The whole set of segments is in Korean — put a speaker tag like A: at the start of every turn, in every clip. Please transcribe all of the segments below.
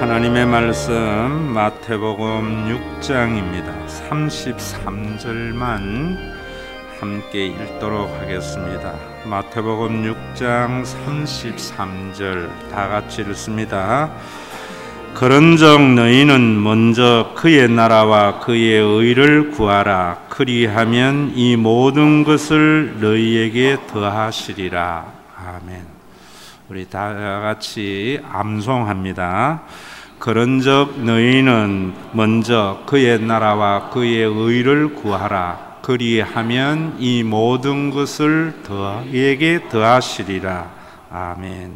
A: 하나님의 말씀 마태복음 6장입니다. 33절만 함께 읽도록 하겠습니다. 마태복음 6장 33절 다 같이 읽습니다. 그런즉 너희는 먼저 그의 나라와 그의 의를 구하라. 그리하면 이 모든 것을 너희에게 더하시리라. 아멘. 우리 다 같이 암송합니다. 그런즉 너희는 먼저 그의 나라와 그의 의를 구하라. 그리하면 이 모든 것을 너희에게 더하시리라. 아멘.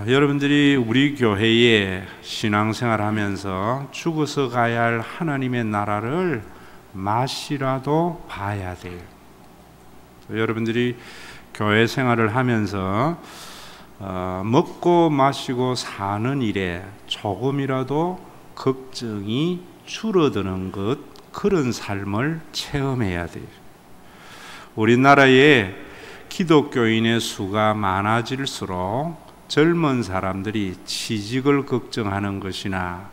A: 여러분들이 우리 교회에 신앙생활 하면서 죽어서 가야 할 하나님의 나라를 맛이라도 봐야 돼요. 여러분들이 교회 생활을 하면서 먹고 마시고 사는 일에 조금이라도 걱정이 줄어드는 것, 그런 삶을 체험해야 돼요. 우리나라에 기독교인의 수가 많아질수록 젊은 사람들이 취직을 걱정하는 것이나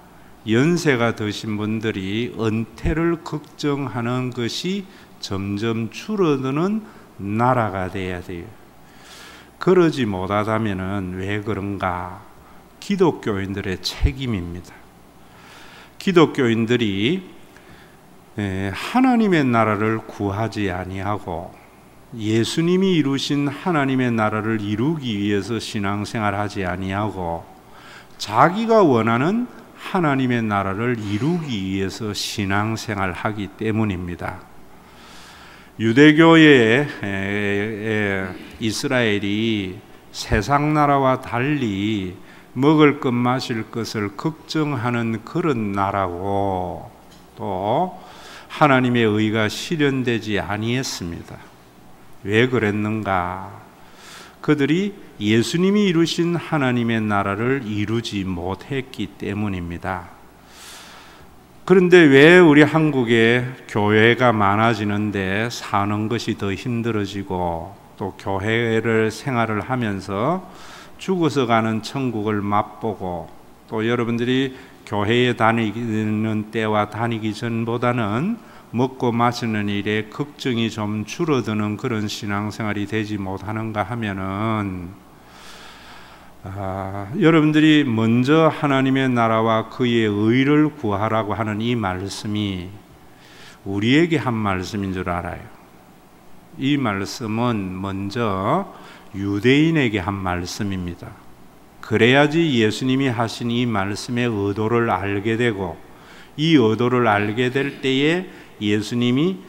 A: 연세가 드신 분들이 은퇴를 걱정하는 것이 점점 줄어드는 나라가 돼야 돼요. 그러지 못하다면 왜 그런가? 기독교인들의 책임입니다. 기독교인들이 하나님의 나라를 구하지 아니하고 예수님이 이루신 하나님의 나라를 이루기 위해서 신앙생활하지 아니하고 자기가 원하는 하나님의 나라를 이루기 위해서 신앙생활하기 때문입니다. 유대교의 이스라엘이 세상 나라와 달리 먹을 것 마실 것을 걱정하는 그런 나라고 또 하나님의 의가 실현되지 아니했습니다. 왜 그랬는가? 그들이 예수님이 이루신 하나님의 나라를 이루지 못했기 때문입니다. 그런데 왜 우리 한국에 교회가 많아지는데 사는 것이 더 힘들어지고 또 교회를 생활을 하면서 죽어서 가는 천국을 맛보고 또 여러분들이 교회에 다니는 때와 다니기 전보다는 먹고 마시는 일에 걱정이 좀 줄어드는 그런 신앙생활이 되지 못하는가 하면은 여러분들이 먼저 하나님의 나라와 그의 의를 구하라고 하는 이 말씀이 우리에게 한 말씀인 줄 알아요. 이 말씀은 먼저 유대인에게 한 말씀입니다. 그래야지 예수님이 하신 이 말씀의 의도를 알게 되고 이 의도를 알게 될 때에 예수님이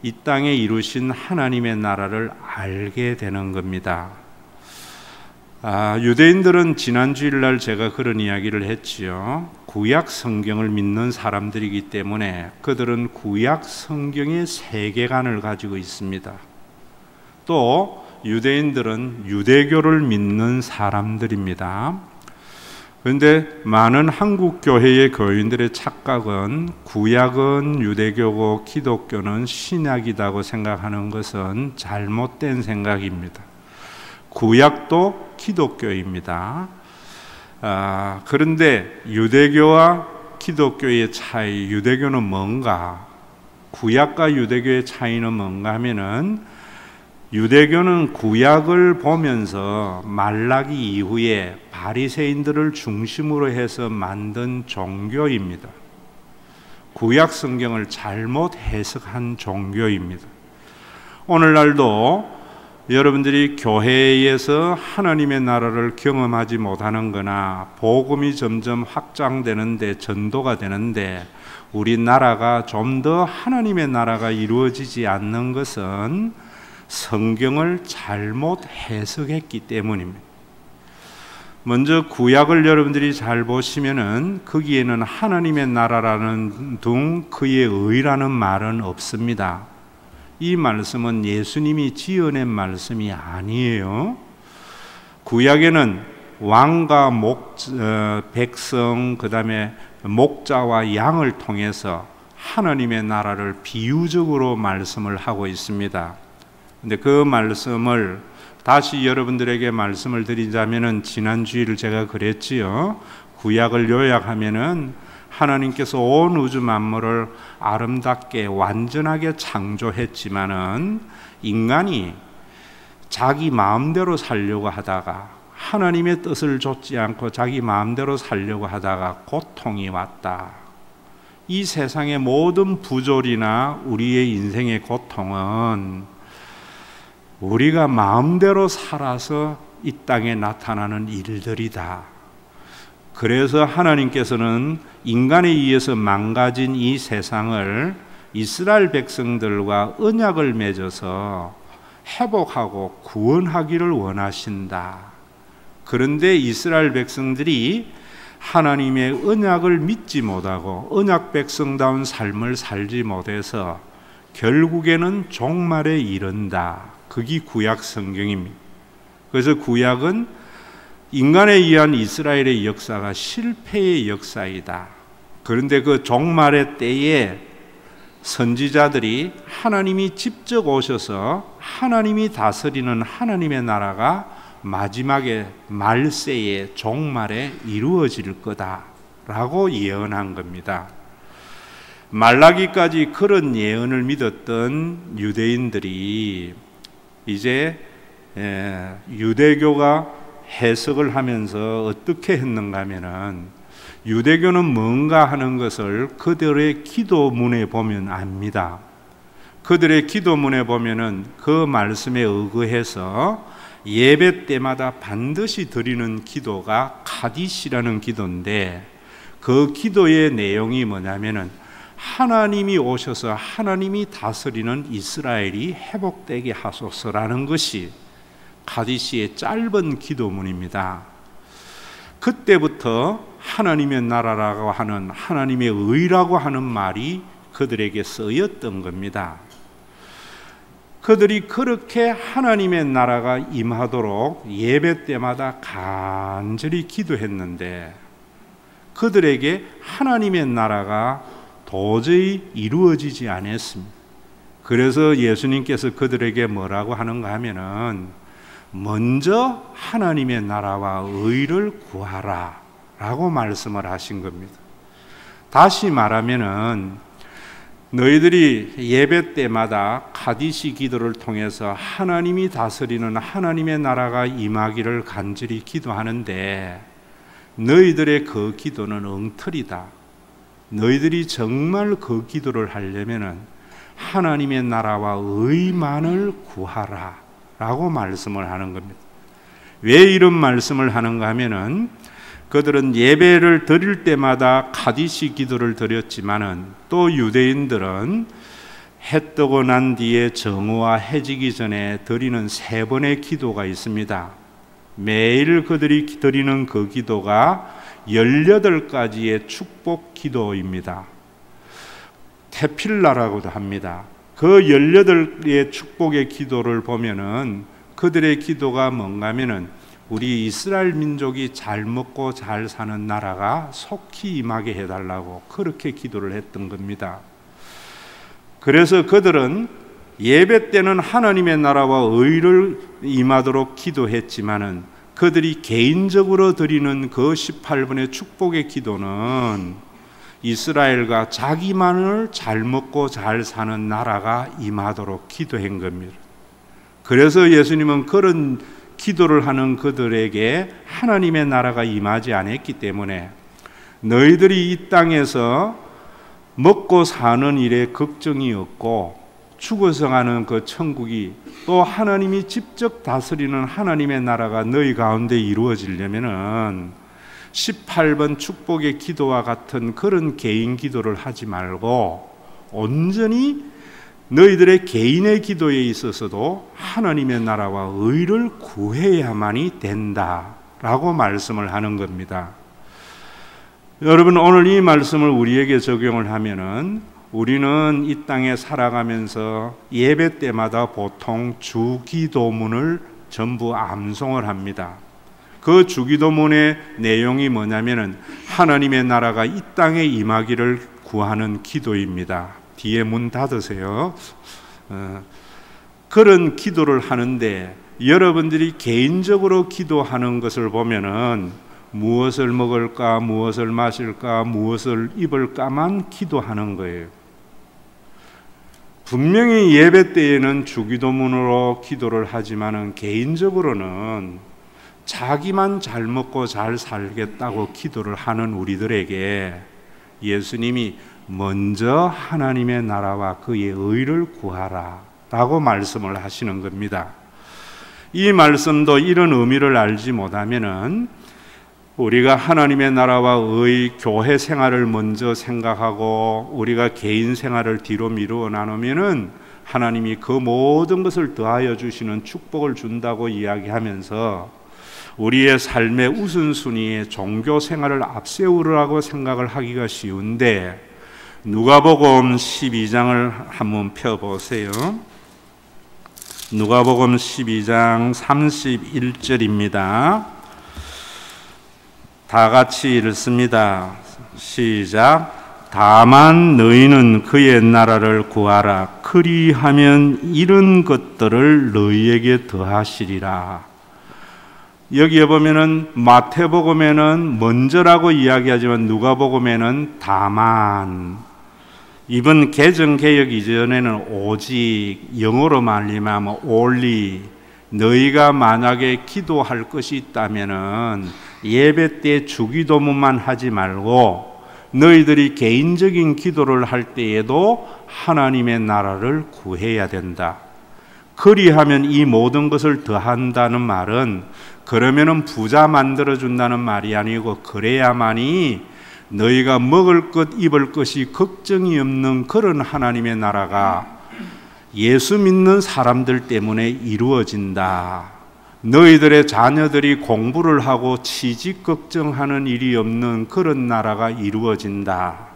A: 이 땅에 이루신 하나님의 나라를 알게 되는 겁니다. 유대인들은 지난 주일날 제가 그런 이야기를 했지요. 구약 성경을 믿는 사람들이기 때문에 그들은 구약 성경의 세계관을 가지고 있습니다. 또 유대인들은 유대교를 믿는 사람들입니다. 그런데 많은 한국 교회의 교인들의 착각은 구약은 유대교고 기독교는 신약이라고 생각하는 것은 잘못된 생각입니다. 구약도 기독교입니다. 그런데 유대교와 기독교의 차이, 유대교는 뭔가? 구약과 유대교의 차이는 뭔가 하면은 유대교는 구약을 보면서 말라기 이후에 바리새인들을 중심으로 해서 만든 종교입니다. 구약 성경을 잘못 해석한 종교입니다. 오늘날도 여러분들이 교회에서 하나님의 나라를 경험하지 못하는 거나 복음이 점점 확장되는데 전도가 되는데 우리나라가 좀 더 하나님의 나라가 이루어지지 않는 것은 성경을 잘못 해석했기 때문입니다. 먼저 구약을 여러분들이 잘 보시면은 거기에는 하나님의 나라라는 둥 그의 의라는 말은 없습니다. 이 말씀은 예수님이 지어낸 말씀이 아니에요. 구약에는 왕과 백성, 그 다음에 목자와 양을 통해서 하나님의 나라를 비유적으로 말씀을 하고 있습니다. 근데 그 말씀을 다시 여러분들에게 말씀을 드리자면은 지난 주일 제가 그랬지요. 구약을 요약하면은 하나님께서 온 우주 만물을 아름답게 완전하게 창조했지만은 인간이 자기 마음대로 살려고 하다가 하나님의 뜻을 좇지 않고 자기 마음대로 살려고 하다가 고통이 왔다. 이 세상의 모든 부조리나 우리의 인생의 고통은 우리가 마음대로 살아서 이 땅에 나타나는 일들이다. 그래서 하나님께서는 인간에 의해서 망가진 이 세상을 이스라엘 백성들과 언약을 맺어서 회복하고 구원하기를 원하신다. 그런데 이스라엘 백성들이 하나님의 언약을 믿지 못하고 언약 백성다운 삶을 살지 못해서 결국에는 종말에 이른다. 그게 구약 성경입니다. 그래서 구약은 인간에 의한 이스라엘의 역사가 실패의 역사이다. 그런데 그 종말의 때에 선지자들이 하나님이 직접 오셔서 하나님이 다스리는 하나님의 나라가 마지막에 말세에 종말에 이루어질 거다라고 예언한 겁니다. 말라기까지 그런 예언을 믿었던 유대인들이 이제 유대교가 해석을 하면서 어떻게 했는가 하면은 유대교는 뭔가 하는 것을 그들의 기도문에 보면 압니다. 그들의 기도문에 보면은 그 말씀에 의거해서 예배 때마다 반드시 드리는 기도가 카디시라는 기도인데 그 기도의 내용이 뭐냐면은 하나님이 오셔서 하나님이 다스리는 이스라엘이 회복되게 하소서라는 것이 카디시의 짧은 기도문입니다. 그때부터 하나님의 나라라고 하는 하나님의 의라고 하는 말이 그들에게 쓰였던 겁니다. 그들이 그렇게 하나님의 나라가 임하도록 예배 때마다 간절히 기도했는데 그들에게 하나님의 나라가 도저히 이루어지지 않았습니다. 그래서 예수님께서 그들에게 뭐라고 하는가 하면은 먼저 하나님의 나라와 의를 구하라 라고 말씀을 하신 겁니다. 다시 말하면은 너희들이 예배 때마다 카디시 기도를 통해서 하나님이 다스리는 하나님의 나라가 임하기를 간절히 기도하는데 너희들의 그 기도는 엉터리다. 너희들이 정말 그 기도를 하려면은 하나님의 나라와 의만을 구하라 라고 말씀을 하는 겁니다. 왜 이런 말씀을 하는가 하면은 그들은 예배를 드릴 때마다 카디시 기도를 드렸지만은 또 유대인들은 해 뜨고 난 뒤에 정오와 해지기 전에 드리는 3번의 기도가 있습니다. 매일 그들이 드리는 그 기도가 18가지의 축복 기도입니다. 테필라라고도 합니다. 그 18개의 축복의 기도를 보면은 그들의 기도가 뭔가 하면은 우리 이스라엘 민족이 잘 먹고 잘 사는 나라가 속히 임하게 해달라고 그렇게 기도를 했던 겁니다. 그래서 그들은 예배 때는 하나님의 나라와 의를 임하도록 기도했지만은 그들이 개인적으로 드리는 그 18번의 축복의 기도는 이스라엘과 자기만을 잘 먹고 잘 사는 나라가 임하도록 기도한 겁니다. 그래서 예수님은 그런 기도를 하는 그들에게 하나님의 나라가 임하지 않았기 때문에 너희들이 이 땅에서 먹고 사는 일에 걱정이 없고 죽어서 가는 그 천국이 또 하나님이 직접 다스리는 하나님의 나라가 너희 가운데 이루어지려면은 18번 축복의 기도와 같은 그런 개인 기도를 하지 말고 온전히 너희들의 개인의 기도에 있어서도 하나님의 나라와 의를 구해야만이 된다라고 말씀을 하는 겁니다. 여러분, 오늘 이 말씀을 우리에게 적용을 하면은 우리는 이 땅에 살아가면서 예배 때마다 보통 주기도문을 전부 암송을 합니다. 그 주기도문의 내용이 뭐냐면은 하나님의 나라가 이 땅에 임하기를 구하는 기도입니다. 뒤에 문 닫으세요. 그런 기도를 하는데 여러분들이 개인적으로 기도하는 것을 보면은 무엇을 먹을까, 무엇을 마실까, 무엇을 입을까만 기도하는 거예요. 분명히 예배 때에는 주기도문으로 기도를 하지만은 개인적으로는 자기만 잘 먹고 잘 살겠다고 기도를 하는 우리들에게 예수님이 먼저 하나님의 나라와 그의 의를 구하라 라고 말씀을 하시는 겁니다. 이 말씀도 이런 의미를 알지 못하면은 우리가 하나님의 나라와 의 교회 생활을 먼저 생각하고 우리가 개인 생활을 뒤로 미루어 나누면은 하나님이 그 모든 것을 더하여 주시는 축복을 준다고 이야기하면서 우리의 삶의 우선순위에 종교 생활을 앞세우라고 생각을 하기가 쉬운데 누가복음 12장을 한번 펴보세요. 누가복음 12장 31절입니다. 다 같이 읽습니다. 시작. 다만 너희는 그의 나라를 구하라. 그리하면 이런 것들을 너희에게 더하시리라. 여기에 보면은 마태복음에는 먼저라고 이야기하지만 누가복음에는 다만, 이번 개정 개혁 이전에는 오직, 영어로 말하면 only, 너희가 만약에 기도할 것이 있다면은 예배 때 주기도문만 하지 말고 너희들이 개인적인 기도를 할 때에도 하나님의 나라를 구해야 된다. 그리하면 이 모든 것을 더한다는 말은 그러면은 부자 만들어준다는 말이 아니고 그래야만이 너희가 먹을 것 입을 것이 걱정이 없는 그런 하나님의 나라가 예수 믿는 사람들 때문에 이루어진다. 너희들의 자녀들이 공부를 하고 취직 걱정하는 일이 없는 그런 나라가 이루어진다.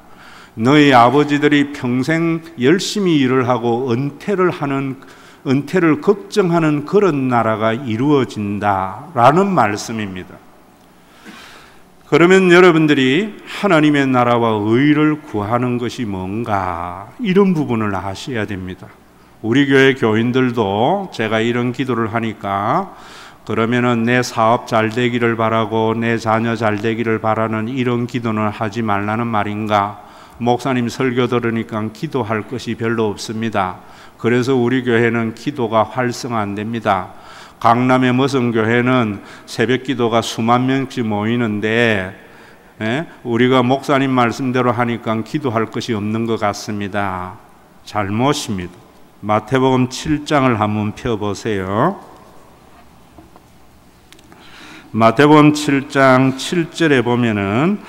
A: 너희 아버지들이 평생 열심히 일을 하고 은퇴를 걱정하는 그런 나라가 이루어진다라는 말씀입니다. 그러면 여러분들이 하나님의 나라와 의를 구하는 것이 뭔가 이런 부분을 아셔야 됩니다. 우리 교회 교인들도 제가 이런 기도를 하니까 그러면은 내 사업 잘 되기를 바라고 내 자녀 잘 되기를 바라는 이런 기도는 하지 말라는 말인가? 목사님 설교 들으니까 기도할 것이 별로 없습니다. 그래서 우리 교회는 기도가 활성화 안 됩니다. 강남의 머성교회는 새벽 기도가 수만 명씩 모이는데 우리가 목사님 말씀대로 하니까 기도할 것이 없는 것 같습니다. 잘못입니다. 마태복음 7장을 한번 펴보세요. 마태복음 7장 7절에 보면은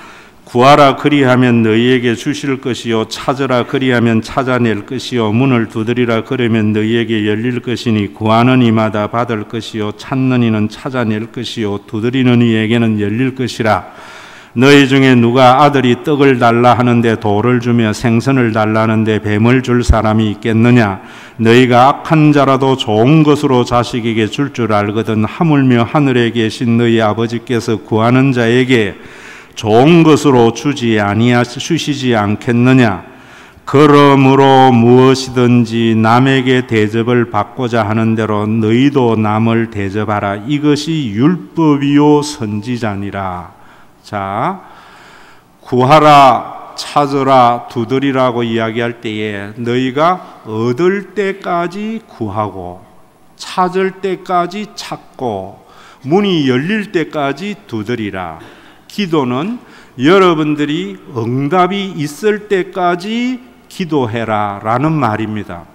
A: 구하라 그리하면 너희에게 주실 것이요 찾으라 그리하면 찾아낼 것이요 문을 두드리라 그러면 너희에게 열릴 것이니 구하는 이마다 받을 것이요 찾는 이는 찾아낼 것이요 두드리는 이에게는 열릴 것이라. 너희 중에 누가 아들이 떡을 달라 하는데 돌을 주며 생선을 달라 하는데 뱀을 줄 사람이 있겠느냐? 너희가 악한 자라도 좋은 것으로 자식에게 줄 줄 알거든 하물며 하늘에 계신 너희 아버지께서 구하는 자에게 좋은 것으로 주시지 않겠느냐? 그러므로 무엇이든지 남에게 대접을 받고자 하는 대로 너희도 남을 대접하라. 이것이 율법이요 선지자니라. 자, 구하라, 찾으라, 두드리라고 이야기할 때에 너희가 얻을 때까지 구하고 찾을 때까지 찾고 문이 열릴 때까지 두드리라. 기도는 여러분들이 응답이 있을 때까지 기도해라 라는 말입니다.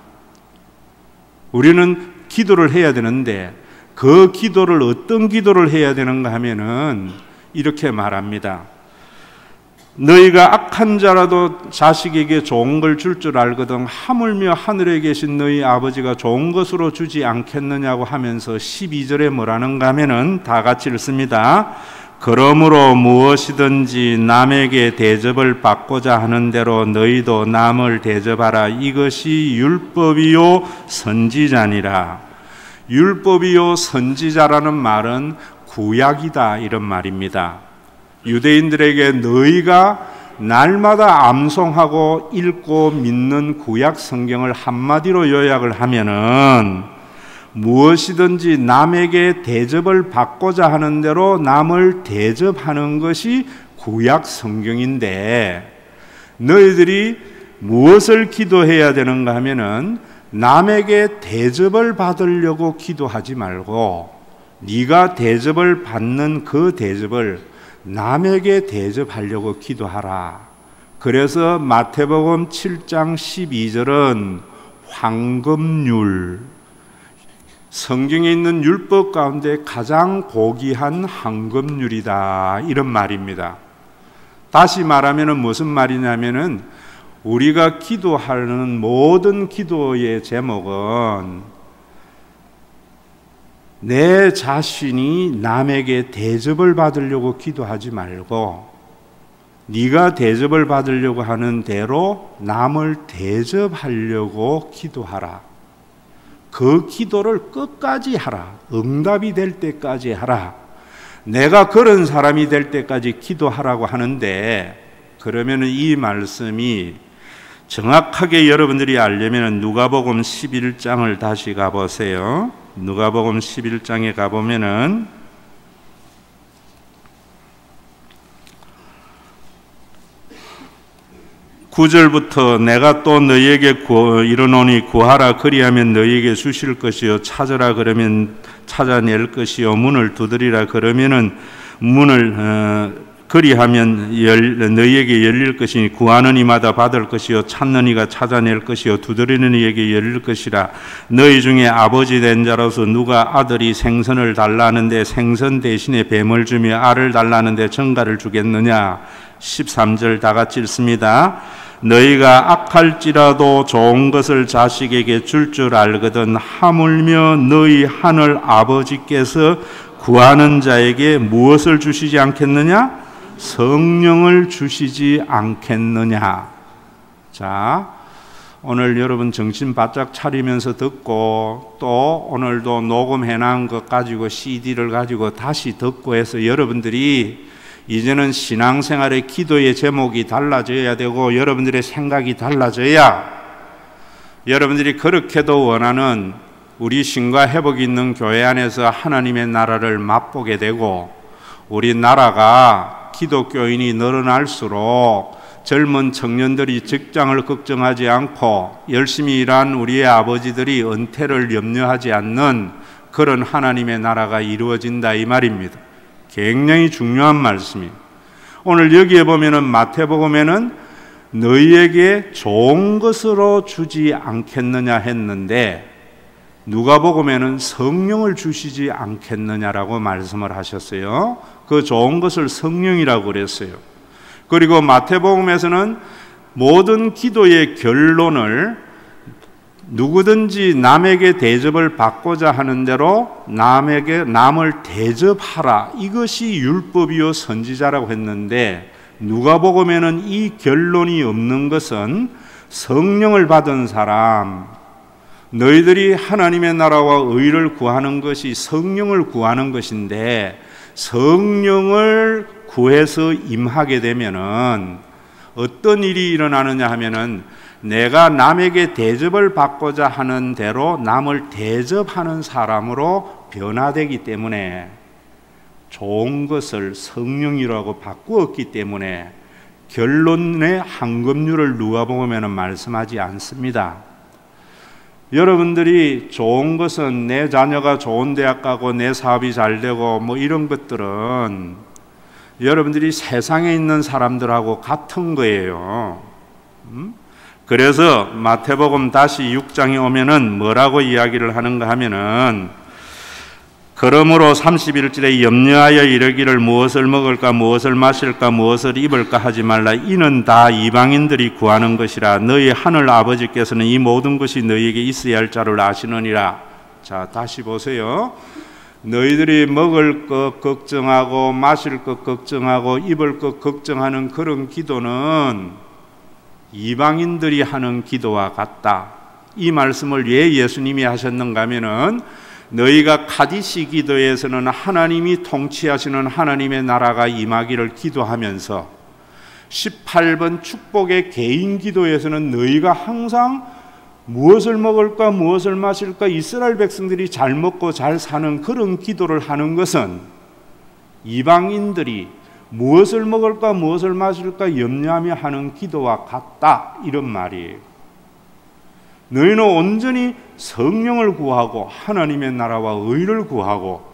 A: 우리는 기도를 해야 되는데 그 기도를 어떤 기도를 해야 되는가 하면은 이렇게 말합니다. 너희가 악한 자라도 자식에게 좋은 걸 줄 줄 알거든 하물며 하늘에 계신 너희 아버지가 좋은 것으로 주지 않겠느냐고 하면서 12절에 뭐라는가 하면은 다 같이 읽습니다. 그러므로 무엇이든지 남에게 대접을 받고자 하는 대로 너희도 남을 대접하라. 이것이 율법이요 선지자니라. 율법이요 선지자라는 말은 구약이다 이런 말입니다. 유대인들에게 너희가 날마다 암송하고 읽고 믿는 구약 성경을 한마디로 요약을 하면은 무엇이든지 남에게 대접을 받고자 하는 대로 남을 대접하는 것이 구약 성경인데, 너희들이 무엇을 기도해야 되는가 하면은 남에게 대접을 받으려고 기도하지 말고 네가 대접을 받는 그 대접을 남에게 대접하려고 기도하라. 그래서 마태복음 7장 12절은 황금률, 성경에 있는 율법 가운데 가장 고귀한 황금률이다, 이런 말입니다. 다시 말하면 무슨 말이냐면은 우리가 기도하는 모든 기도의 제목은 내 자신이 남에게 대접을 받으려고 기도하지 말고 네가 대접을 받으려고 하는 대로 남을 대접하려고 기도하라. 그 기도를 끝까지 하라. 응답이 될 때까지 하라. 내가 그런 사람이 될 때까지 기도하라고 하는데, 그러면 이 말씀이 정확하게 여러분들이 알려면 누가복음 11장을 다시 가보세요. 누가복음 11장에 가보면은 9절부터 내가 또 너희에게 이르노니 구하라 그리하면 너희에게 주실 것이요 찾으라 그러면 찾아낼 것이요 문을 두드리라 그러면은 문을 그리하면 너희에게 열릴 것이니 구하는 이마다 받을 것이요 찾는 이가 찾아낼 것이요 두드리는 이에게 열릴 것이라. 너희 중에 아버지 된 자로서 누가 아들이 생선을 달라는데 생선 대신에 뱀을 주며 알을 달라는데 정갈을 주겠느냐. 13절 다 같이 읽습니다. 너희가 악할지라도 좋은 것을 자식에게 줄 줄 알거든 하물며 너희 하늘 아버지께서 구하는 자에게 무엇을 주시지 않겠느냐? 성령을 주시지 않겠느냐. 자, 오늘 여러분 정신 바짝 차리면서 듣고 또 오늘도 녹음해놓은 것 가지고 CD를 가지고 다시 듣고 해서 여러분들이 이제는 신앙생활의 기도의 제목이 달라져야 되고 여러분들의 생각이 달라져야 여러분들이 그렇게도 원하는 우리 신과 회복이 있는 교회 안에서 하나님의 나라를 맛보게 되고, 우리 나라가 기독교인이 늘어날수록 젊은 청년들이 직장을 걱정하지 않고 열심히 일한 우리의 아버지들이 은퇴를 염려하지 않는 그런 하나님의 나라가 이루어진다, 이 말입니다. 굉장히 중요한 말씀이에요. 오늘 여기에 보면은 마태복음에는 너희에게 좋은 것으로 주지 않겠느냐 했는데 누가복음에는 성령을 주시지 않겠느냐라고 말씀을 하셨어요. 그 좋은 것을 성령이라고 그랬어요. 그리고 마태복음에서는 모든 기도의 결론을 누구든지 남에게 대접을 받고자 하는 대로 남을 대접하라, 이것이 율법이요 선지자라고 했는데, 누가복음에는 이 결론이 없는 것은 성령을 받은 사람, 너희들이 하나님의 나라와 의를 구하는 것이 성령을 구하는 것인데, 성령을 구해서 임하게 되면은 어떤 일이 일어나느냐 하면은 내가 남에게 대접을 받고자 하는 대로 남을 대접하는 사람으로 변화되기 때문에, 좋은 것을 성령이라고 바꾸었기 때문에 결론의 황금률을 누가복음에는 말씀하지 않습니다. 여러분들이 좋은 것은 내 자녀가 좋은 대학 가고 내 사업이 잘 되고 뭐 이런 것들은 여러분들이 세상에 있는 사람들하고 같은 거예요. 그래서 마태복음 다시 6장에 오면은 뭐라고 이야기를 하는가 하면은, 그러므로 31절에 염려하여 이르기를 무엇을 먹을까 무엇을 마실까 무엇을 입을까 하지 말라. 이는 다 이방인들이 구하는 것이라. 너희 하늘 아버지께서는 이 모든 것이 너희에게 있어야 할 자를 아시느니라. 자, 다시 보세요. 너희들이 먹을 것 걱정하고 마실 것 걱정하고 입을 것 걱정하는 그런 기도는 이방인들이 하는 기도와 같다. 이 말씀을 왜 예수님이 하셨는가 하면은, 너희가 카디시 기도에서는 하나님이 통치하시는 하나님의 나라가 임하기를 기도하면서 18번 축복의 개인 기도에서는 너희가 항상 무엇을 먹을까 무엇을 마실까 이스라엘 백성들이 잘 먹고 잘 사는 그런 기도를 하는 것은 이방인들이 무엇을 먹을까 무엇을 마실까 염려하며 하는 기도와 같다, 이런 말이에요. 너희는 온전히 성령을 구하고 하나님의 나라와 의를 구하고,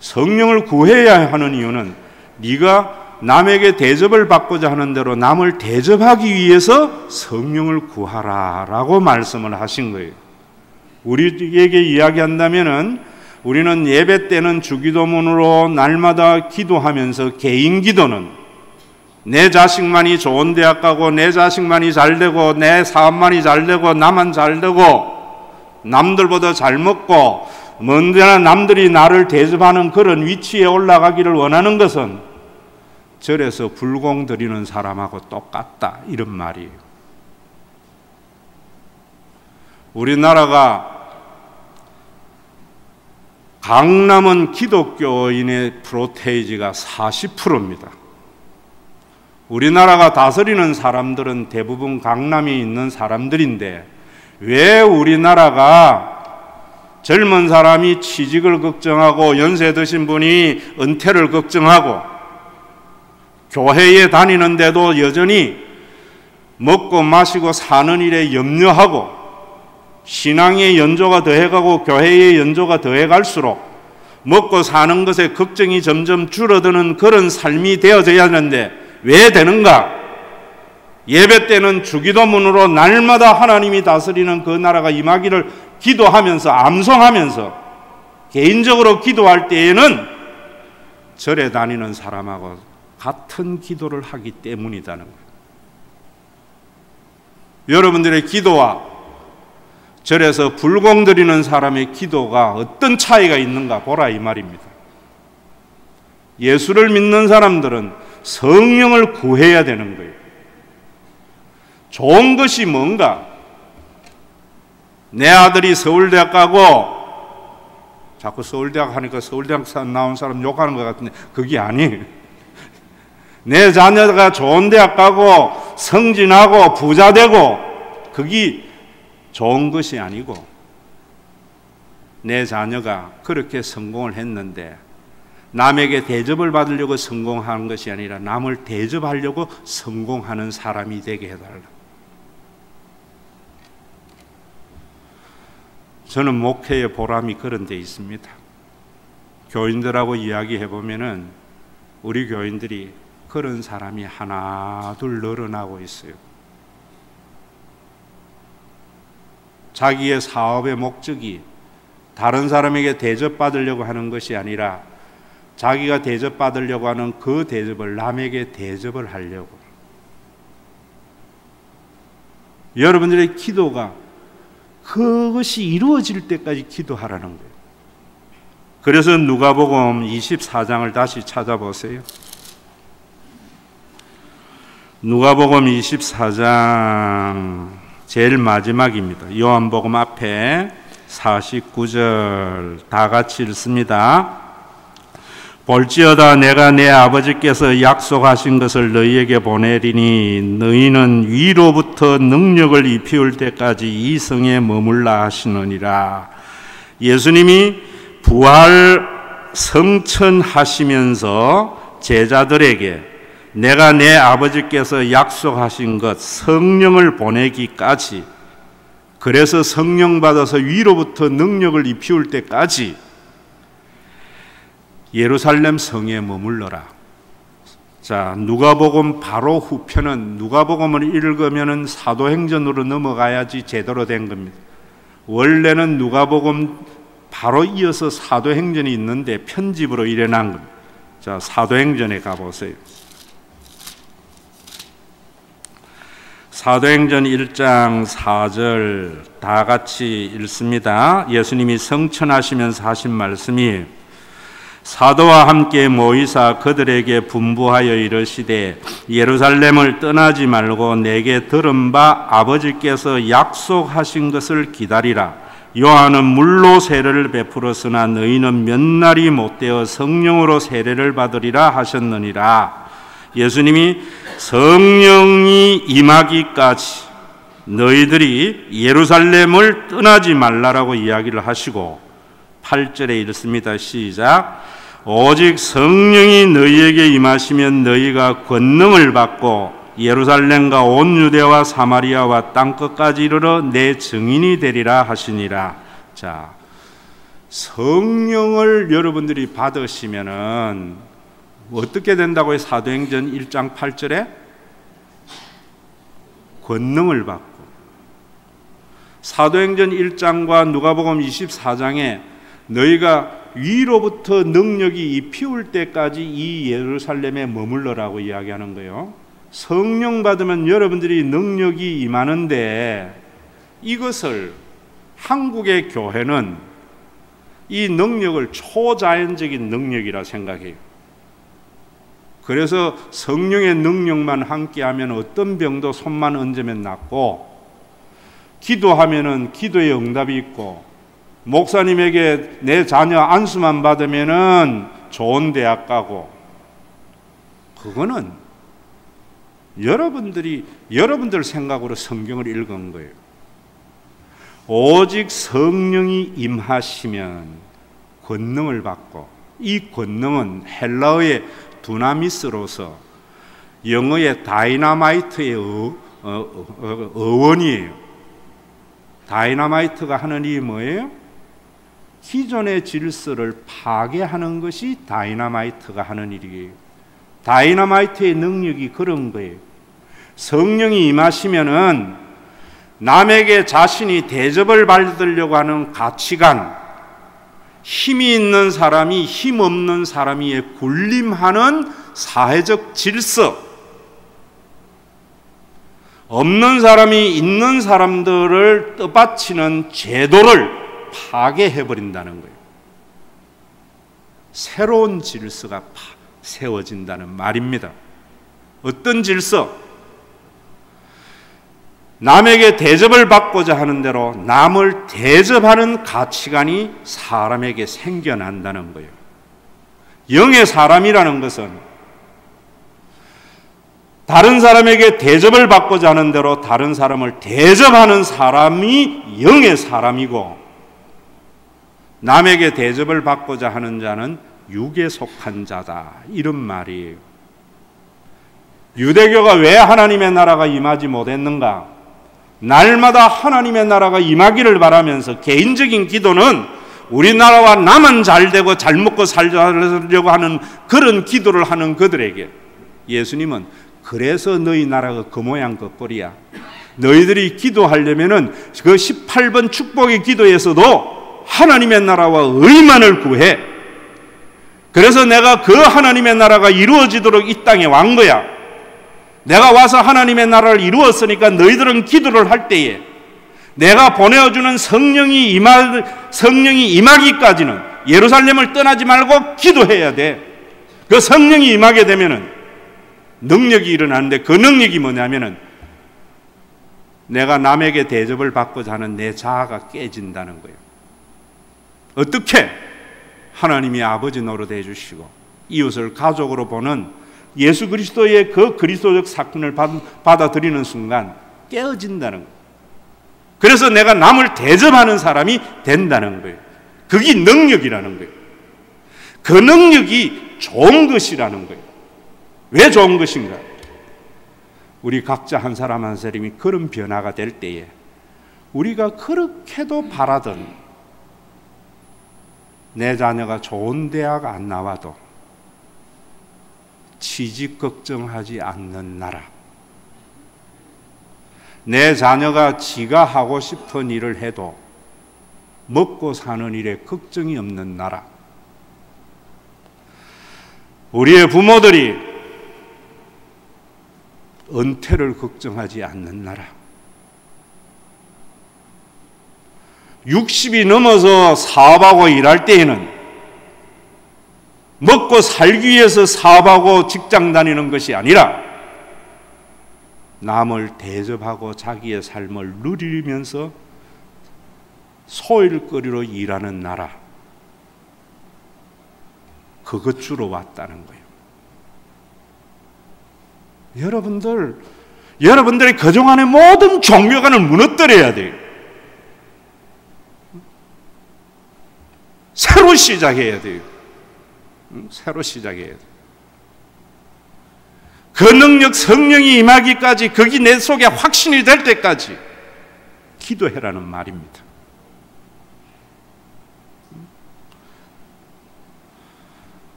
A: 성령을 구해야 하는 이유는 네가 남에게 대접을 받고자 하는 대로 남을 대접하기 위해서 성령을 구하라 라고 말씀을 하신 거예요. 우리에게 이야기한다면은 우리는 예배 때는 주기도문으로 날마다 기도하면서 개인 기도는 내 자식만이 좋은 대학 가고 내 자식만이 잘 되고 내 사업만이 잘 되고 나만 잘 되고 남들보다 잘 먹고 언제나 남들이 나를 대접하는 그런 위치에 올라가기를 원하는 것은 절에서 불공 드리는 사람하고 똑같다, 이런 말이에요. 우리나라가 강남은 기독교인의 프로테이지가 40%입니다. 우리나라가 다스리는 사람들은 대부분 강남에 있는 사람들인데 왜 우리나라가 젊은 사람이 취직을 걱정하고 연세 드신 분이 은퇴를 걱정하고 교회에 다니는데도 여전히 먹고 마시고 사는 일에 염려하고 신앙의 연조가 더해가고 교회의 연조가 더해갈수록 먹고 사는 것에 걱정이 점점 줄어드는 그런 삶이 되어져야 하는데 왜 되는가? 예배 때는 주기도문으로 날마다 하나님이 다스리는 그 나라가 임하기를 기도하면서 암송하면서 개인적으로 기도할 때에는 절에 다니는 사람하고 같은 기도를 하기 때문이라는 거예요. 여러분들의 기도와 절에서 불공 드리는 사람의 기도가 어떤 차이가 있는가 보라, 이 말입니다. 예수를 믿는 사람들은 성령을 구해야 되는 거예요. 좋은 것이 뭔가? 내 아들이 서울대학 가고, 자꾸 서울대학 하니까 서울대학 나온 사람 욕하는 것 같은데 그게 아니에요. 내 자녀가 좋은 대학 가고 성진하고 부자 되고, 그게 좋은 것이 아니고 내 자녀가 그렇게 성공을 했는데 남에게 대접을 받으려고 성공하는 것이 아니라 남을 대접하려고 성공하는 사람이 되게 해달라. 저는 목회의 보람이 그런 데 있습니다. 교인들하고 이야기해보면은 우리 교인들이 그런 사람이 하나 둘 늘어나고 있어요. 자기의 사업의 목적이 다른 사람에게 대접받으려고 하는 것이 아니라 자기가 대접받으려고 하는 그 대접을 남에게 대접을 하려고. 여러분들의 기도가 그것이 이루어질 때까지 기도하라는 거예요. 그래서 누가복음 24장을 다시 찾아보세요. 누가복음 24장 제일 마지막입니다. 요한복음 앞에 49절 다 같이 읽습니다. 볼지어다 내가 내 아버지께서 약속하신 것을 너희에게 보내리니 너희는 위로부터 능력을 입히울 때까지 이 성에 머물라 하시느니라. 예수님이 부활 성천하시면서 제자들에게 내가 내 아버지께서 약속하신 것 성령을 보내기까지, 그래서 성령 받아서 위로부터 능력을 입히울 때까지 예루살렘 성에 머물러라. 자, 누가복음 바로 후편은 누가복음을 읽으면은 사도행전으로 넘어가야지 제대로 된 겁니다. 원래는 누가복음 바로 이어서 사도행전이 있는데 편집으로 일어난 겁니다. 자, 사도행전에 가보세요. 사도행전 1장 4절 다 같이 읽습니다. 예수님이 성천하시면서 하신 말씀이 사도와 함께 모이사 그들에게 분부하여 이르시되 예루살렘을 떠나지 말고 내게 들은 바 아버지께서 약속하신 것을 기다리라. 요한은 물로 세례를 베풀었으나 너희는 몇 날이 못되어 성령으로 세례를 받으리라 하셨느니라. 예수님이 성령이 임하기까지 너희들이 예루살렘을 떠나지 말라라고 이야기를 하시고 8절에 이렇습니다. 시작. 오직 성령이 너희에게 임하시면 너희가 권능을 받고 예루살렘과 온 유대와 사마리아와 땅끝까지 이르러 내 증인이 되리라 하시니라. 자, 성령을 여러분들이 받으시면은 어떻게 된다고요? 사도행전 1장 8절에 권능을 받고, 사도행전 1장과 누가복음 24장에 너희가 위로부터 능력이 입히울 때까지 이 예루살렘에 머물러라고 이야기하는 거예요. 성령 받으면 여러분들이 능력이 임하는데, 이것을 한국의 교회는 이 능력을 초자연적인 능력이라 생각해요. 그래서 성령의 능력만 함께하면 어떤 병도 손만 얹으면 낫고, 기도하면은 기도의 응답이 있고, 목사님에게 내 자녀 안수만 받으면은 좋은 대학 가고, 그거는 여러분들 생각으로 성경을 읽은 거예요. 오직 성령이 임하시면 권능을 받고, 이 권능은 헬라어의 두나미스로서 영어의 다이나마이트의 어원이에요. 다이나마이트가 하는 일이 뭐예요? 기존의 질서를 파괴하는 것이 다이나마이트가 하는 일이에요. 다이나마이트의 능력이 그런 거예요. 성령이 임하시면은 남에게 자신이 대접을 받으려고 하는 가치관, 힘이 있는 사람이 힘 없는 사람 위에 군림하는 사회적 질서, 없는 사람이 있는 사람들을 떠받치는 제도를 파괴해버린다는 거예요. 새로운 질서가 세워진다는 말입니다. 어떤 질서? 남에게 대접을 받고자 하는 대로 남을 대접하는 가치관이 사람에게 생겨난다는 거예요. 영의 사람이라는 것은 다른 사람에게 대접을 받고자 하는 대로 다른 사람을 대접하는 사람이 영의 사람이고, 남에게 대접을 받고자 하는 자는 육에 속한 자다, 이런 말이에요. 유대교가 왜 하나님의 나라가 임하지 못했는가? 날마다 하나님의 나라가 임하기를 바라면서 개인적인 기도는 우리나라와 나만 잘되고 잘 먹고 살려고 하는 그런 기도를 하는 그들에게 예수님은 그래서 너희 나라가 그 모양 그 꼴이야. 너희들이 기도하려면은 그 18번 축복의 기도에서도 하나님의 나라와 의만을 구해. 그래서 내가 그 하나님의 나라가 이루어지도록 이 땅에 완 거야. 내가 와서 하나님의 나라를 이루었으니까 너희들은 기도를 할 때에 내가 보내어주는 성령이 임하기까지는 예루살렘을 떠나지 말고 기도해야 돼. 그 성령이 임하게 되면은 능력이 일어나는데, 그 능력이 뭐냐면은 내가 남에게 대접을 받고자 하는 내 자아가 깨진다는 거예요. 어떻게? 하나님이 아버지 노릇해 주시고 이웃을 가족으로 보는 예수 그리스도의 그 그리스도적 사건을 받아들이는 순간 깨어진다는 거예요. 그래서 내가 남을 대접하는 사람이 된다는 거예요. 그게 능력이라는 거예요. 그 능력이 좋은 것이라는 거예요. 왜 좋은 것인가? 우리 각자 한 사람 한 사람이 그런 변화가 될 때에 우리가 그렇게도 바라던 내 자녀가 좋은 대학 안 나와도 취직 걱정하지 않는 나라, 내 자녀가 지가 하고 싶은 일을 해도 먹고 사는 일에 걱정이 없는 나라, 우리의 부모들이 은퇴를 걱정하지 않는 나라, 60이 넘어서 사업하고 일할 때에는 먹고 살기 위해서 사업하고 직장 다니는 것이 아니라 남을 대접하고 자기의 삶을 누리면서 소일거리로 일하는 나라, 그것 주로 왔다는 거예요. 여러분들, 여러분들이 그동안의 모든 종교관을 무너뜨려야 돼요. 새로 시작해야 돼요. 새로 시작해야 돼요. 그 능력 성령이 임하기까지, 거기 내 속에 확신이 될 때까지 기도해라는 말입니다.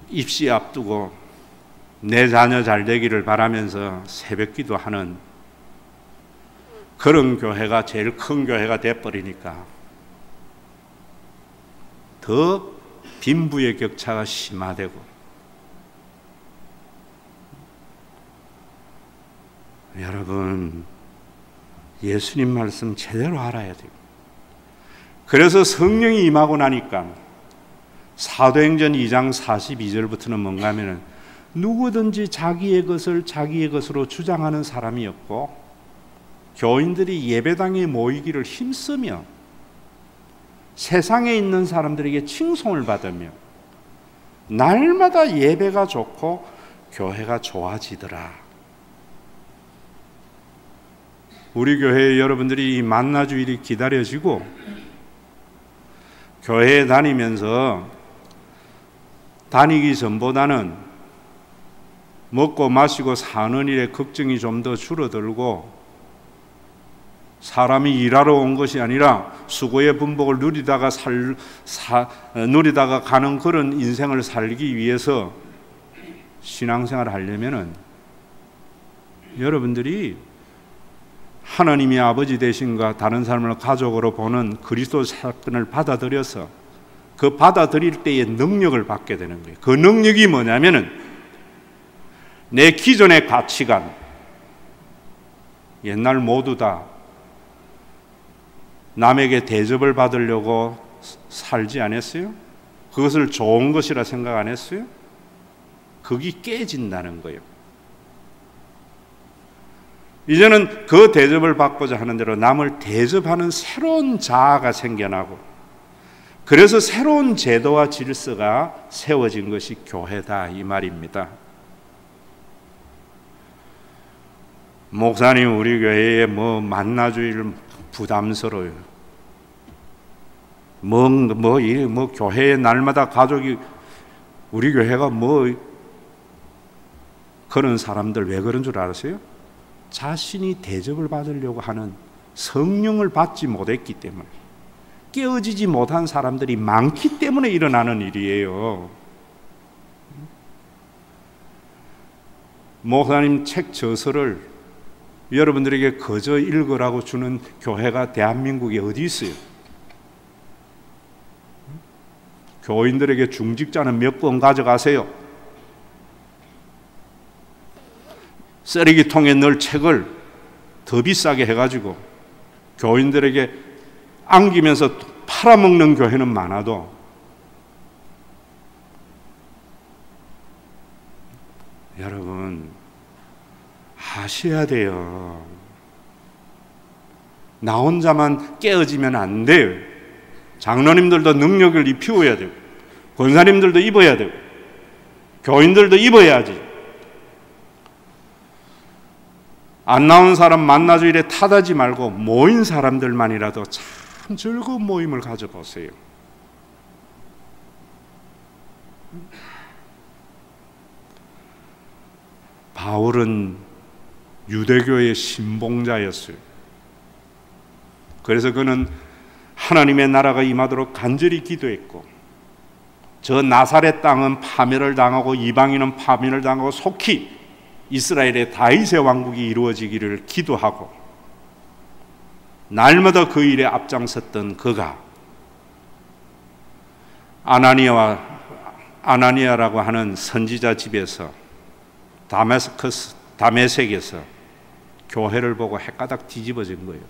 A: 입시 앞두고 내 자녀 잘 되기를 바라면서 새벽 기도하는 그런 교회가 제일 큰 교회가 돼버리니까 더 빈부의 격차가 심화되고, 여러분 예수님 말씀 제대로 알아야 돼요. 그래서 성령이 임하고 나니까 사도행전 2장 42절부터는 뭔가 하면은 누구든지 자기의 것으로 주장하는 사람이 없고, 교인들이 예배당에 모이기를 힘쓰며 세상에 있는 사람들에게 칭송을 받으며 날마다 예배가 좋고 교회가 좋아지더라. 우리 교회에 여러분들이 이 만나주일이 기다려지고 교회에 다니면서 다니기 전보다는 먹고 마시고 사는 일에 걱정이 좀 더 줄어들고, 사람이 일하러 온 것이 아니라 수고의 분복을 누리다가 가는 그런 인생을 살기 위해서 신앙생활을 하려면은 여러분들이 하나님이 아버지 되신가 다른 사람을 가족으로 보는 그리스도 사건을 받아들여서 그 받아들일 때의 능력을 받게 되는 거예요. 그 능력이 뭐냐면은 내 기존의 가치관, 옛날 모두 다 남에게 대접을 받으려고 살지 않았어요? 그것을 좋은 것이라 생각 안 했어요? 그게 깨진다는 거예요. 이제는 그 대접을 받고자 하는 대로 남을 대접하는 새로운 자아가 생겨나고, 그래서 새로운 제도와 질서가 세워진 것이 교회다, 이 말입니다. 목사님 우리 교회에 만나주일 부담스러워요. 교회에 날마다 가족이, 우리 교회가 그런 사람들 왜 그런 줄 아세요? 자신이 대접을 받으려고 하는, 성령을 받지 못했기 때문에, 깨어지지 못한 사람들이 많기 때문에 일어나는 일이에요. 목사님 책 저서를 여러분들에게 거저 읽으라고 주는 교회가 대한민국에 어디 있어요? 교인들에게 중직자는 몇 권 가져가세요. 쓰레기통에 넣을 책을 더 비싸게 해가지고 교인들에게 안기면서 팔아먹는 교회는 많아도, 여러분 아셔야 돼요. 나 혼자만 깨어지면 안 돼요. 장로님들도 능력을 입히어야 돼요. 권사님들도 입어야 돼요. 교인들도 입어야지. 안 나온 사람 만나주일에 탓하지 말고 모인 사람들만이라도 참 즐거운 모임을 가져보세요. 바울은 유대교의 신봉자였어요. 그래서 그는 하나님의 나라가 임하도록 간절히 기도했고, 저 나사렛 땅은 파멸을 당하고 이방인은 파멸을 당하고 속히 이스라엘의 다윗의 왕국이 이루어지기를 기도하고, 날마다 그 일에 앞장섰던 그가 아나니아라고 하는 선지자 집에서 다메섹에서 교회를 보고 헷가닥 뒤집어진 거예요.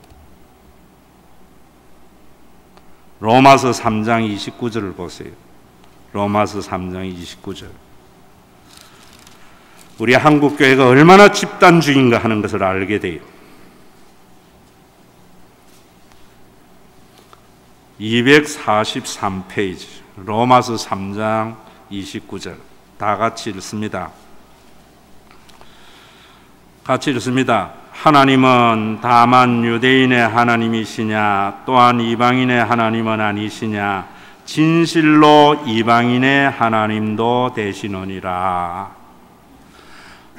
A: 로마서 3장 29절을 보세요. 로마서 3장 29절. 우리 한국교회가 얼마나 집단주의인가 하는 것을 알게 돼요. 243페이지 로마서 3장 29절 다 같이 읽습니다. 같이 읽습니다. 하나님은 다만 유대인의 하나님이시냐 또한 이방인의 하나님은 아니시냐 진실로 이방인의 하나님도 되시느니라.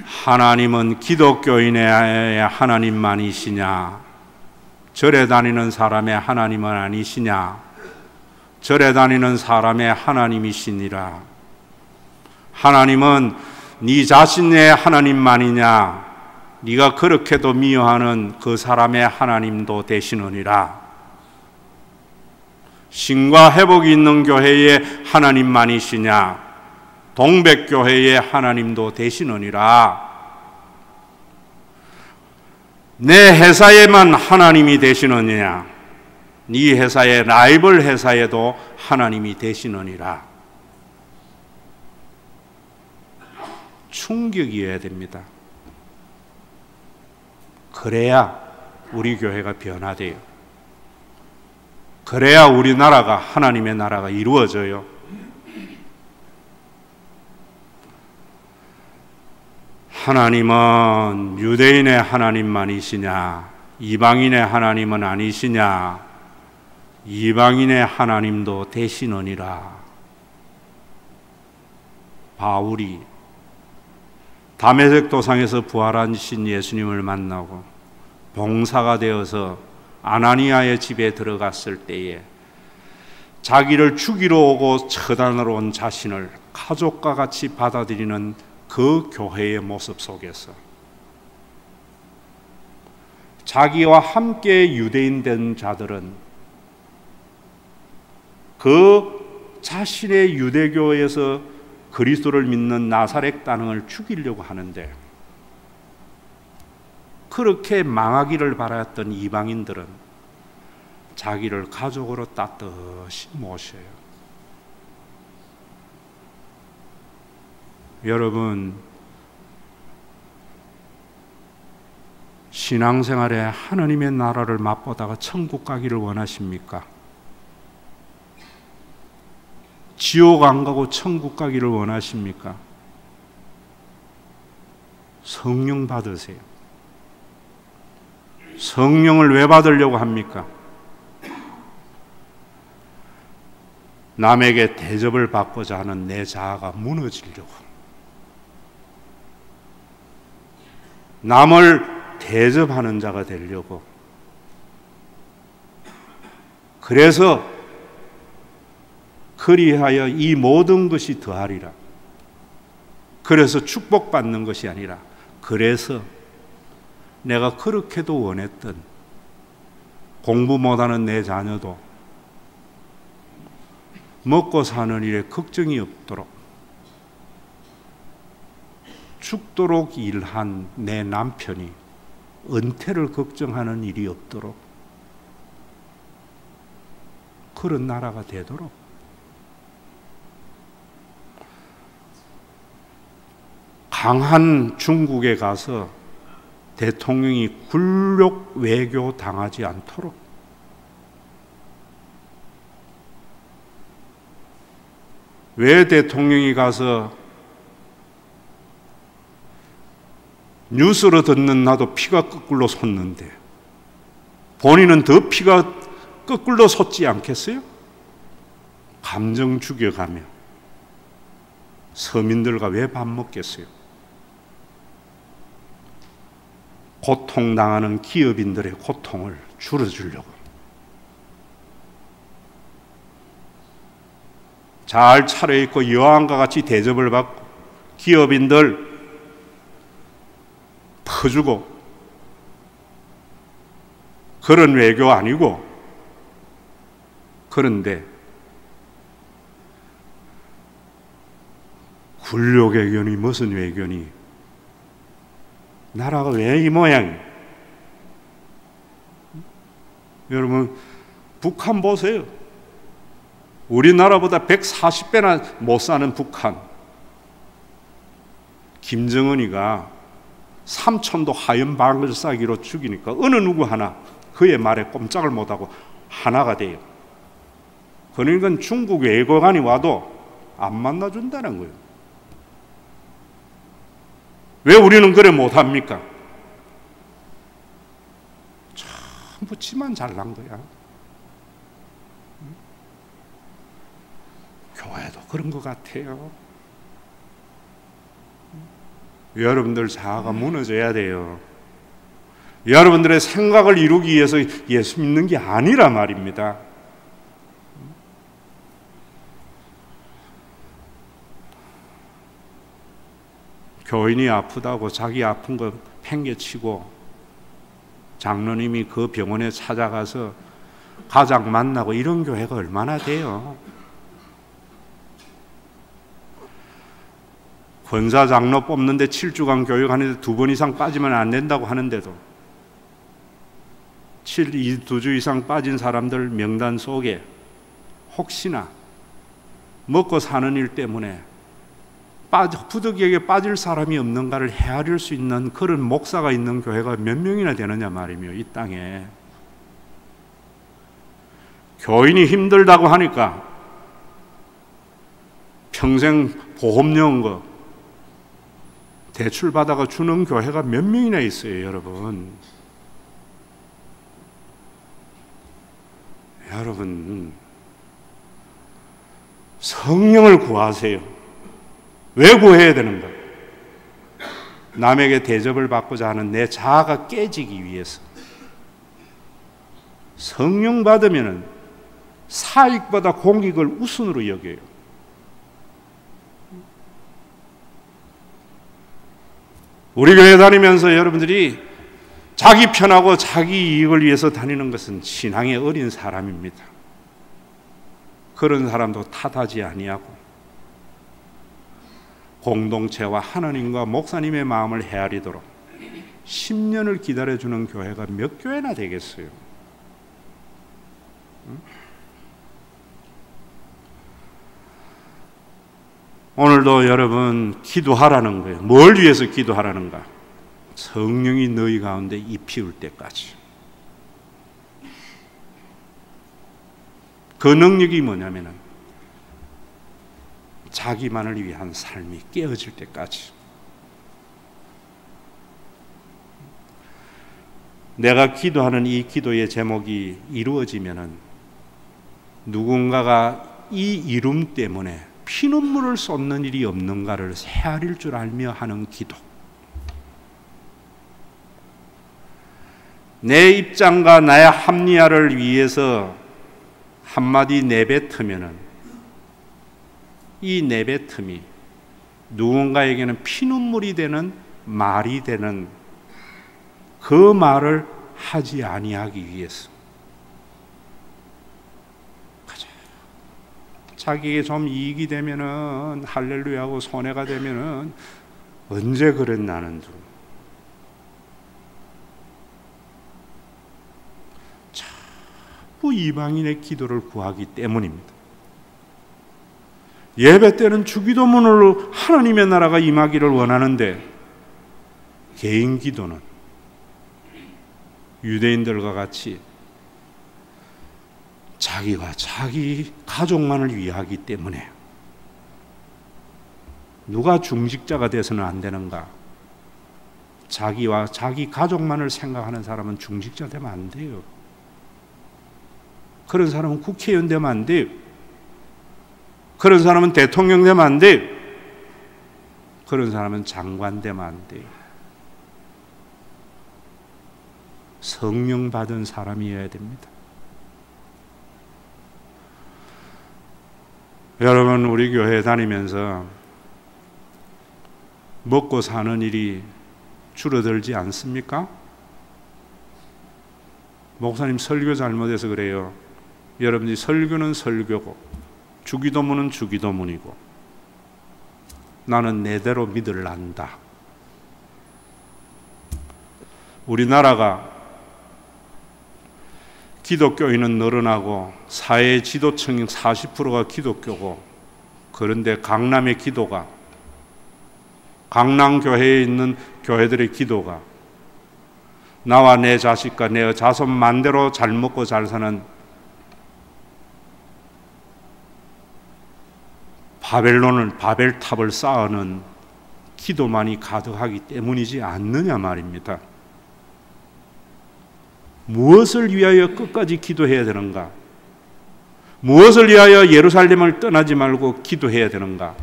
A: 하나님은 기독교인의 하나님만이시냐 절에 다니는 사람의 하나님은 아니시냐 절에 다니는 사람의 하나님이시니라. 하나님은 네 자신의 하나님만이냐 네가 그렇게도 미워하는 그 사람의 하나님도 되시느니라. 신과 회복이 있는 교회의 하나님만이시냐 동백교회의 하나님도 되시느니라. 내 회사에만 하나님이 되시느냐 네 회사의 라이벌 회사에도 하나님이 되시느니라. 충격이어야 됩니다. 그래야 우리 교회가 변화돼요. 그래야 우리나라가 하나님의 나라가 이루어져요. 하나님은 유대인의 하나님만이시냐 이방인의 하나님은 아니시냐 이방인의 하나님도 되시느니라. 바울이 다메섹 도상에서 부활하신 예수님을 만나고 봉사가 되어서 아나니아의 집에 들어갔을 때에 자기를 죽이러 오고 처단하러 온 자신을 가족과 같이 받아들이는 그 교회의 모습 속에서 자기와 함께 유대인 된 자들은 그 자신의 유대교에서 그리스도를 믿는 나사렛 단원을 죽이려고 하는데 그렇게 망하기를 바랐던 이방인들은 자기를 가족으로 따뜻이 모셔요. 여러분, 신앙생활에 하나님의 나라를 맛보다가 천국 가기를 원하십니까? 지옥 안 가고 천국 가기를 원하십니까? 성령 받으세요. 성령을 왜 받으려고 합니까? 남에게 대접을 받고자 하는 내 자아가 무너지려고, 남을 대접하는 자가 되려고. 그래서 그리하여 이 모든 것이 더하리라. 그래서 축복받는 것이 아니라, 그래서 내가 그렇게도 원했던 공부 못하는 내 자녀도 먹고 사는 일에 걱정이 없도록, 죽도록 일한 내 남편이 은퇴를 걱정하는 일이 없도록, 그런 나라가 되도록. 강한 중국에 가서 대통령이 굴욕 외교 당하지 않도록, 왜 대통령이 가서 뉴스로 듣는 나도 피가 거꾸로 솟는데 본인은 더 피가 거꾸로 솟지 않겠어요? 감정 죽여가며 서민들과 왜 밥 먹겠어요? 고통당하는 기업인들의 고통을 줄여주려고. 잘 차려입고 여왕과 같이 대접을 받고 기업인들 퍼주고, 그런 외교 아니고. 그런데 굴욕 외교니 무슨 외교니, 나라가 왜 이 모양이에요? 여러분, 북한 보세요. 우리나라보다 140배나 못 사는 북한. 김정은이가 삼천도 하얀 방을 쏴기로 죽이니까 어느 누구 하나 그의 말에 꼼짝을 못하고 하나가 돼요. 그러니까 중국 외교관이 와도 안 만나준다는 거예요. 왜 우리는 그래 못합니까? 붙이만 잘난 거야. 교회도 그런 것 같아요. 여러분들 자아가 무너져야 돼요. 여러분들의 생각을 이루기 위해서 예수 믿는 게 아니라 말입니다. 교인이 아프다고 자기 아픈 거 팽개치고 장로님이 그 병원에 찾아가서 가장 만나고 이런 교회가 얼마나 돼요? 권사 장로 뽑는데 7주간 교육하는데 2번 이상 빠지면 안 된다고 하는데도 2주 이상 빠진 사람들 명단 속에 혹시나 먹고 사는 일 때문에 부득이하게 빠질 사람이 없는가를 헤아릴 수 있는 그런 목사가 있는 교회가 몇 명이나 되느냐 말이며, 이 땅에. 교인이 힘들다고 하니까 평생 보험 넣은 거 대출 받아가 주는 교회가 몇 명이나 있어요, 여러분. 여러분, 성령을 구하세요. 왜 구해야 되는가? 남에게 대접을 받고자 하는 내 자아가 깨지기 위해서. 성령 받으면 사익보다 공익을 우선으로 여겨요. 우리 교회 다니면서 여러분들이 자기 편하고 자기 이익을 위해서 다니는 것은 신앙의 어린 사람입니다. 그런 사람도 탓하지 아니하고 공동체와 하나님과 목사님의 마음을 헤아리도록 10년을 기다려주는 교회가 몇 교회나 되겠어요? 오늘도 여러분 기도하라는 거예요. 뭘 위해서 기도하라는가? 성령이 너희 가운데 입히울 때까지. 그 능력이 뭐냐면은 자기만을 위한 삶이 깨어질 때까지. 내가 기도하는 이 기도의 제목이 이루어지면은 누군가가 이 이름 때문에 피눈물을 쏟는 일이 없는가를 헤아릴 줄 알며 하는 기도. 내 입장과 나의 합리화를 위해서 한마디 내뱉으면은 이 내뱉음이 누군가에게는 피눈물이 되는 말이 되는 그 말을 하지 아니하기 위해서. 자기에게 좀 이익이 되면은 할렐루야하고 손해가 되면은 언제 그랬나는 둥. 자꾸 이방인의 기도를 구하기 때문입니다. 예배 때는 주기도문으로 하나님의 나라가 임하기를 원하는데 개인 기도는 유대인들과 같이 자기와 자기 가족만을 위하기 때문에 누가 중직자가 돼서는 안 되는가? 자기와 자기 가족만을 생각하는 사람은 중직자 되면 안 돼요. 그런 사람은 국회의원 되면 안 돼요. 그런 사람은 대통령 되면 안 돼요. 그런 사람은 장관 되면 안 돼요. 성령 받은 사람이어야 됩니다. 여러분, 우리 교회 다니면서 먹고 사는 일이 줄어들지 않습니까? 목사님 설교 잘못해서 그래요. 여러분이 설교는 설교고 주기도문은 주기도문이고 나는 내대로 믿을란다. 우리나라가 기독교인은 늘어나고 사회 지도층 40%가 기독교고, 그런데 강남의 기도가, 강남교회에 있는 교회들의 기도가 나와 내 자식과 내 자손 만대로 잘 먹고 잘 사는 바벨탑을 쌓아놓은 기도만이 가득하기 때문이지 않느냐 말입니다. 무엇을 위하여 끝까지 기도해야 되는가? 무엇을 위하여 예루살렘을 떠나지 말고 기도해야 되는가?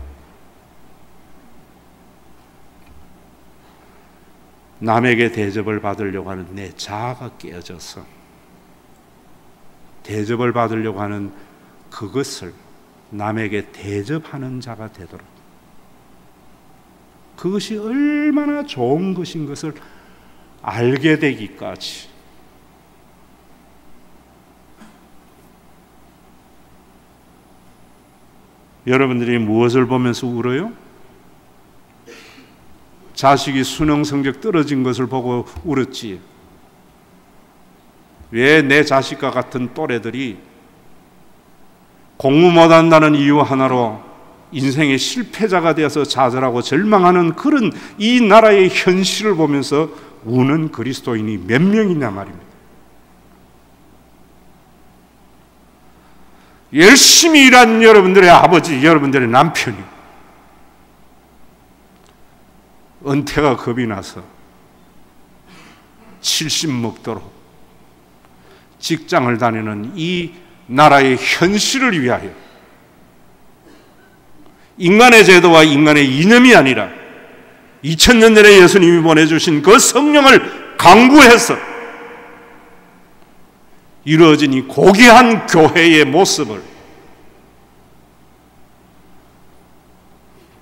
A: 남에게 대접을 받으려고 하는 내 자아가 깨어져서 대접을 받으려고 하는 그것을 남에게 대접하는 자가 되도록, 그것이 얼마나 좋은 것인 것을 알게 되기까지 여러분들이 무엇을 보면서 울어요? 자식이 수능 성적 떨어진 것을 보고 울었지. 왜 내 자식과 같은 또래들이 공부 못한다는 이유 하나로 인생의 실패자가 되어서 좌절하고 절망하는 그런 이 나라의 현실을 보면서 우는 그리스도인이 몇 명이냐 말입니다. 열심히 일한 여러분들의 아버지, 여러분들의 남편이 은퇴가 겁이 나서 70 먹도록 직장을 다니는 이 나라의 현실을 위하여 인간의 제도와 인간의 이념이 아니라 2000년 전에 예수님이 보내주신 그 성령을 강구해서 이루어진 이 고귀한 교회의 모습을,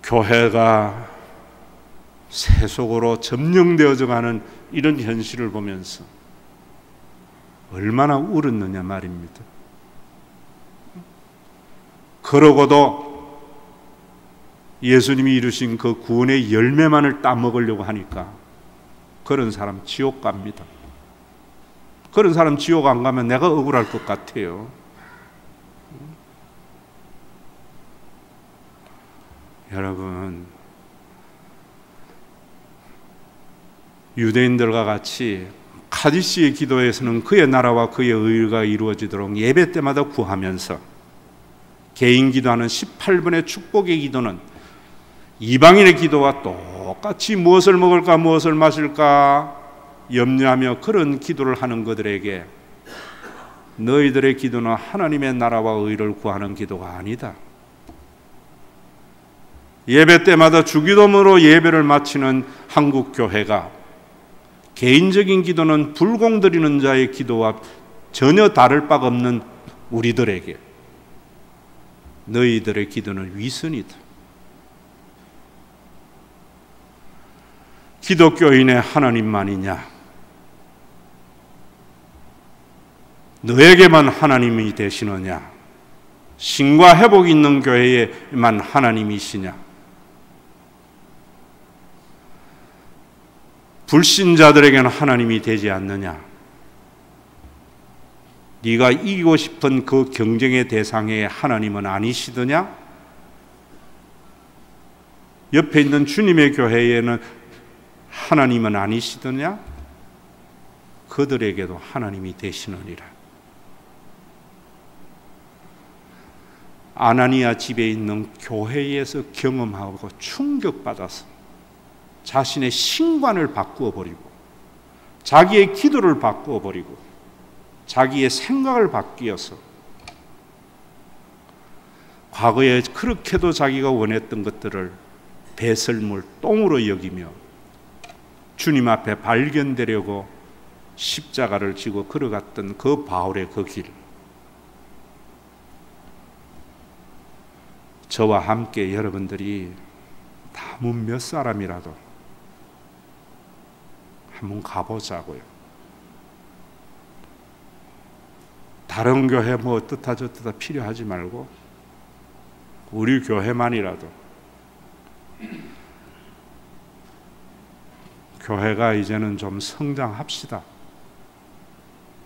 A: 교회가 세속으로 점령되어져 가는 이런 현실을 보면서 얼마나 울었느냐 말입니다. 그러고도 예수님이 이루신 그 구원의 열매만을 따먹으려고 하니까 그런 사람 지옥 갑니다. 그런 사람 지옥 안 가면 내가 억울할 것 같아요. 여러분, 유대인들과 같이 카디스의 기도에서는 그의 나라와 그의 의가 이루어지도록 예배 때마다 구하면서, 개인 기도하는 18분의 축복의 기도는 이방인의 기도와 똑같이 무엇을 먹을까 무엇을 마실까 염려하며 그런 기도를 하는 그들에게 너희들의 기도는 하나님의 나라와 의를 구하는 기도가 아니다. 예배 때마다 주기도문으로 예배를 마치는 한국 교회가 개인적인 기도는 불공 드리는 자의 기도와 전혀 다를 바가 없는 우리들에게 너희들의 기도는 위선이다. 기독교인의 하나님만이냐? 너에게만 하나님이 되시느냐? 신과 회복이 있는 교회에만 하나님이시냐? 불신자들에게는 하나님이 되지 않느냐? 네가 이기고 싶은 그 경쟁의 대상의 하나님은 아니시더냐? 옆에 있는 주님의 교회에는 하나님은 아니시더냐? 그들에게도 하나님이 되시느니라. 아나니아 집에 있는 교회에서 경험하고 충격받아서 자신의 신관을 바꾸어 버리고 자기의 기도를 바꾸어 버리고 자기의 생각을 바뀌어서 과거에 그렇게도 자기가 원했던 것들을 배설물, 똥으로 여기며 주님 앞에 발견되려고 십자가를 지고 걸어갔던 그 바울의 그 길, 저와 함께 여러분들이 남은 몇 사람이라도 한번 가보자고요. 다른 교회 뭐 어떻다 저떻다 필요하지 말고 우리 교회만이라도, 교회가 이제는 좀 성장합시다.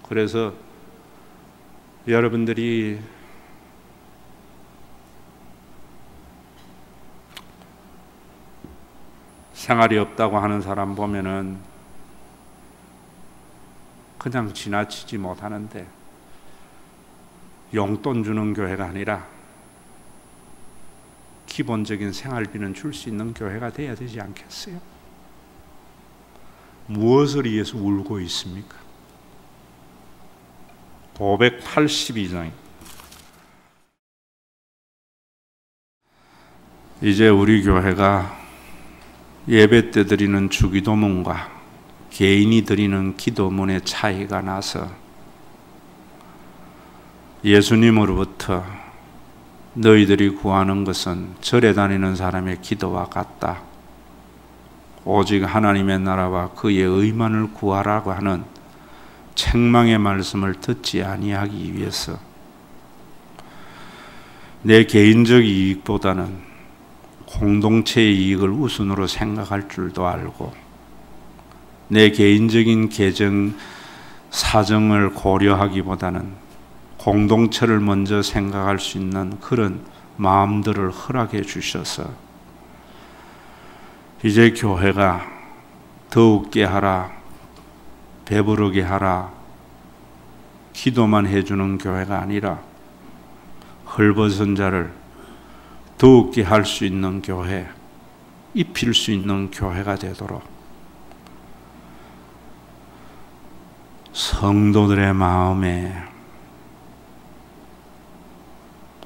A: 그래서 여러분들이 생활이 없다고 하는 사람 보면은 그냥 지나치지 못하는데 용돈 주는 교회가 아니라 기본적인 생활비는 줄 수 있는 교회가 돼야 되지 않겠어요? 무엇을 위해서 울고 있습니까? 582장. 이제 우리 교회가 예배 때 드리는 주기도문과 개인이 드리는 기도문의 차이가 나서 예수님으로부터 너희들이 구하는 것은 절에 다니는 사람의 기도와 같다. 오직 하나님의 나라와 그의 의만을 구하라고 하는 책망의 말씀을 듣지 아니하기 위해서 내 개인적 이익보다는 공동체의 이익을 우선으로 생각할 줄도 알고 내 개인적인 계정 사정을 고려하기보다는 공동체를 먼저 생각할 수 있는 그런 마음들을 허락해 주셔서 이제 교회가 더욱게 하라, 배부르게 하라, 기도만 해주는 교회가 아니라 헐벗은 자를 더욱게 할 수 있는 교회, 입힐 수 있는 교회가 되도록 성도들의 마음에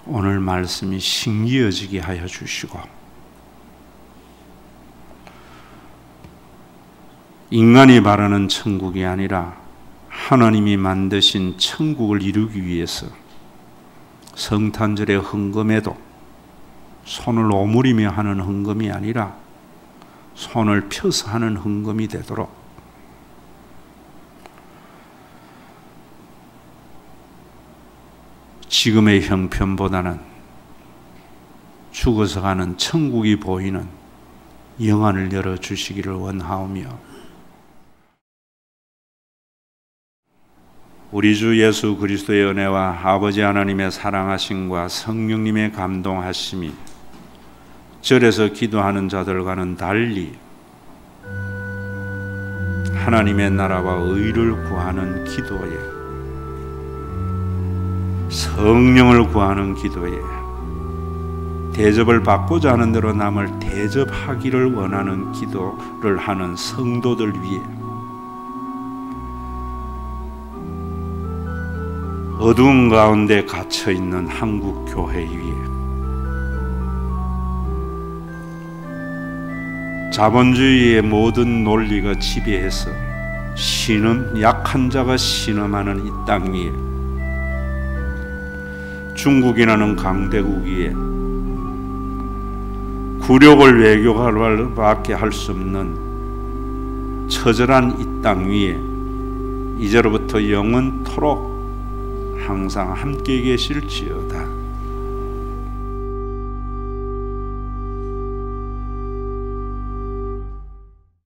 A: 오늘 말씀이 심기어지게 하여 주시고 인간이 바라는 천국이 아니라 하나님이 만드신 천국을 이루기 위해서 성탄절의 헌금에도 손을 오므리며 하는 헌금이 아니라 손을 펴서 하는 헌금이 되도록 지금의 형편보다는 죽어서 가는 천국이 보이는 영안을 열어주시기를 원하오며 우리 주 예수 그리스도의 은혜와 아버지 하나님의 사랑하심과 성령님의 감동하심이 절에서 기도하는 자들과는 달리 하나님의 나라와 의를 구하는 기도에 성령을 구하는 기도에 대접을 받고자 하는 대로 남을 대접하기를 원하는 기도를 하는 성도들 위해 어두운 가운데 갇혀있는 한국 교회 위에 자본주의의 모든 논리가 지배해서 약한 자가 신음하는 이 땅 위에 중국이라는 강대국 위에 굴욕을 외교밖에 할 수 없는 처절한 이 땅 위에 이제로부터 영원토록 항상 함께 계실지어다.